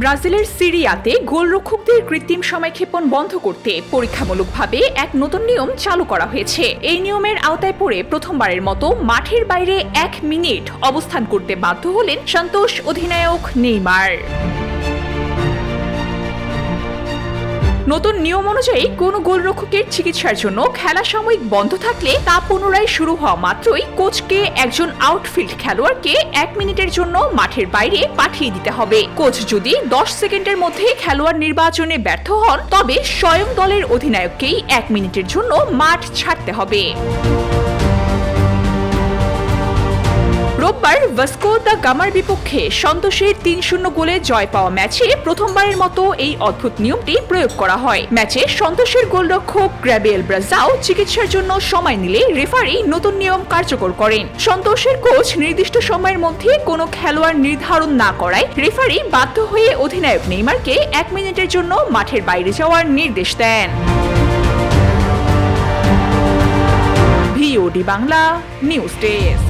ব্রাজিলের সিরিয়াতে গোলরক্ষকদের কৃত্রিম সময়ক্ষেপণ বন্ধ করতে পরীক্ষামূলকভাবে এক নতুন নিয়ম চালু করা হয়েছে। এই নিয়মের আওতায় পড়ে প্রথমবারের মতো মাঠের বাইরে 1 মিনিট অবস্থান করতে বাধ্য হলেন সান্তোস অধিনায়ক নেইমার। নতুন নিয়ম অনুযায়ী কোন গোলরক্ষকের চিকিৎসার জন্য খেলা সাময়িক বন্ধ থাকলে তা পুনরায় শুরু হওয়া মাত্রই কোচকে একজন আউটফিল্ড খেলোয়াড়কে 1 মিনিটের জন্য মাঠের বাইরে পাঠিয়ে দিতে হবে। কোচ যদি 10 সেকেন্ডের মধ্যে খেলোয়াড় নির্বাচনে ব্যর্থ হন তবে স্বয়ং দলের অধিনায়ককেই 1 মিনিটের জন্য মাঠ ছাড়তে হবে। রোববার ভাস্কো দা গামার বিপক্ষে সন্তোষের 3-0 গোলে জয় পাওয়া ম্যাচে প্রথমবারের মতো এই অদ্ভুত নিয়মটি প্রয়োগ করা হয়। ম্যাচে সন্তোষের গোলরক্ষক গ্যাব্রিয়েল ব্রাজাও চিকিৎসার জন্য সময় নিলে রেফারি নতুন নিয়ম কার্যকর করেন। সন্তোষের কোচ নির্দিষ্ট সময়ের মধ্যে কোনো খেলোয়াড় নির্ধারণ না করায় রেফারি বাধ্য হয়ে অধিনায়ক নেইমারকে 1 মিনিটের জন্য মাঠের বাইরে যাওয়ার নির্দেশ দেন। VOD Bangla news desk.